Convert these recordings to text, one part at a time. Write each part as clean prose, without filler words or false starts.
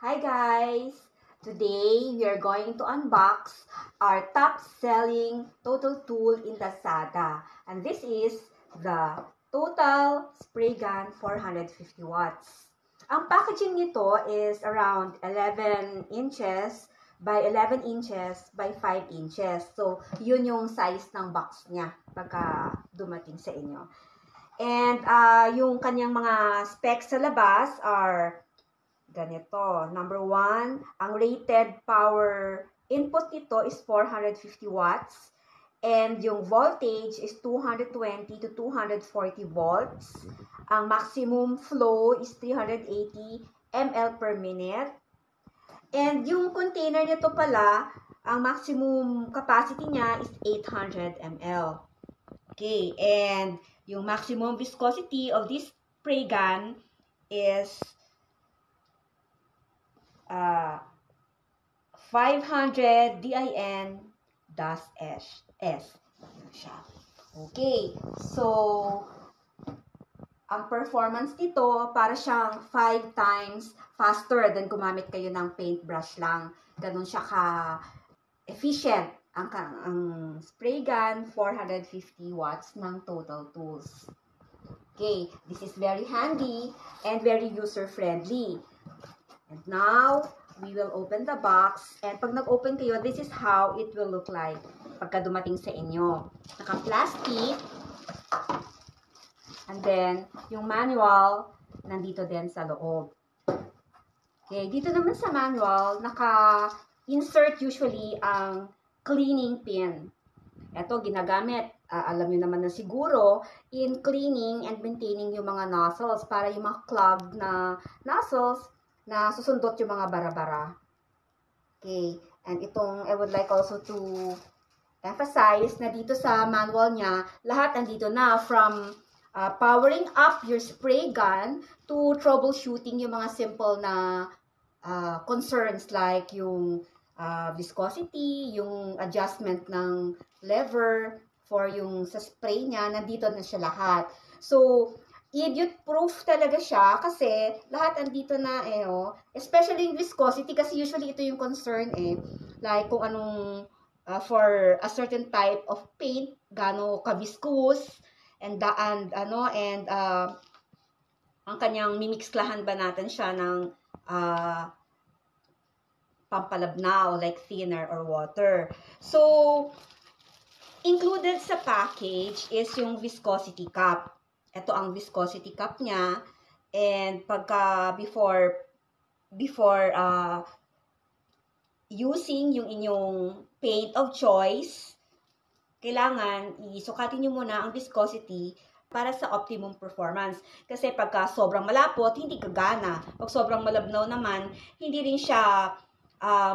Hi guys! Today, we are going to unbox our top-selling total tool in Lazada. And this is the Total Spray Gun 450 watts. Ang packaging nito is around 11 inches by 11 inches by 5 inches. So, yun yung size ng box niya pagka dumating sa inyo. And yung kanyang mga specs sa labas are ganito. Number 1, ang rated power input nito is 450 watts. And yung voltage is 220 to 240 volts. Ang maximum flow is 380 ml per minute. And yung container nito pala, ang maximum capacity niya is 800 ml. Okay, and yung maximum viscosity of this spray gun is 500 DIN -S. Okay, so ang performance nito para siyang 5 times faster than gumamit kayo ng paintbrush lang. Ganun siya ka-efficient ang spray gun 450 watts ng Total Tools. Okay, this is very handy and very user-friendly. And now, we will open the box. And pag nag-open kayo, this is how it will look like pagka dumating sa inyo. Naka-plastic. And then, yung manual, nandito din sa loob. Okay, dito naman sa manual, naka-insert usually ang cleaning pin. Ito, ginagamit, alam nyo naman na siguro, in cleaning and maintaining yung mga nozzles para yung mga clogged na nozzles na susundot yung mga bara-bara. Okay, and itong, I would like also to emphasize na dito sa manual niya, lahat nandito na from powering up your spray gun to troubleshooting yung mga simple na concerns like yung viscosity, yung adjustment ng lever for yung sa spray niya, nandito na siya lahat. So, idiot-proof talaga siya kasi lahat andito na especially yung viscosity kasi usually ito yung concern like kung anong for a certain type of paint, gaano ka-viscous and ang kanyang mimixklahan ba natin siya ng pampalabnaw like thinner or water. So, included sa package is yung viscosity cup. Ito ang viscosity cup niya. And pagka before using yung inyong paint of choice, kailangan isukatin nyo muna ang viscosity para sa optimum performance. Kasi pagka sobrang malapot, hindi gagana. Pag sobrang malabnaw naman, hindi rin siya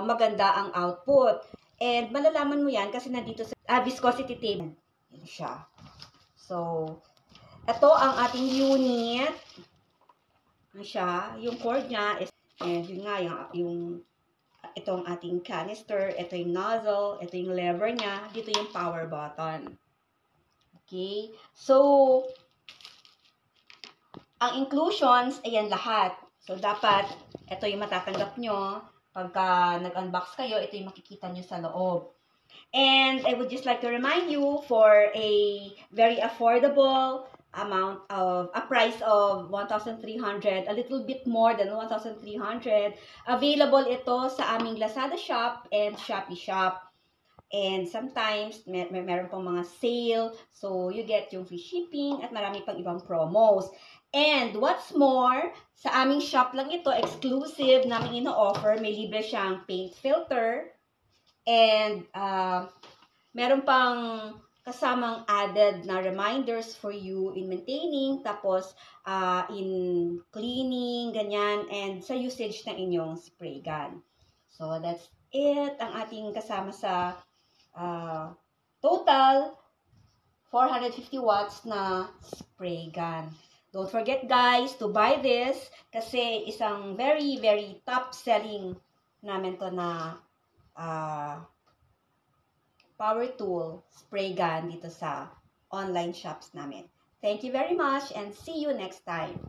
maganda ang output. And malalaman mo yan kasi nandito sa viscosity table. Yan siya. So, ito ang ating unit. Ano siya? Yung cord niya is, and yun nga, ito ang ating canister, ito yung nozzle, ito yung lever niya, dito yung power button. Okay? So, ang inclusions, ayan lahat. So, dapat, ito yung matatanggap nyo. Pagka nag-unbox kayo, ito yung makikita nyo sa loob. And I would just like to remind you for a very affordable amount of a price of 1,300, a little bit more than 1,300. Available ito sa aming Lazada shop and Shopee shop. And sometimes meron pong mga sale, so you get yung free shipping at marami pang ibang promos. And what's more, sa aming shop lang ito, exclusive namin ino-offer, may libre siyang paint filter. And meron pang kasamang added na reminders for you in maintaining, tapos in cleaning, ganyan, and sa usage ng inyong spray gun. So, that's it, ang ating kasama sa total 450 watts na spray gun. Don't forget guys to buy this kasi isang very, very top selling namin to na power tool, spray gun dito sa online shops namin. Thank you very much and see you next time.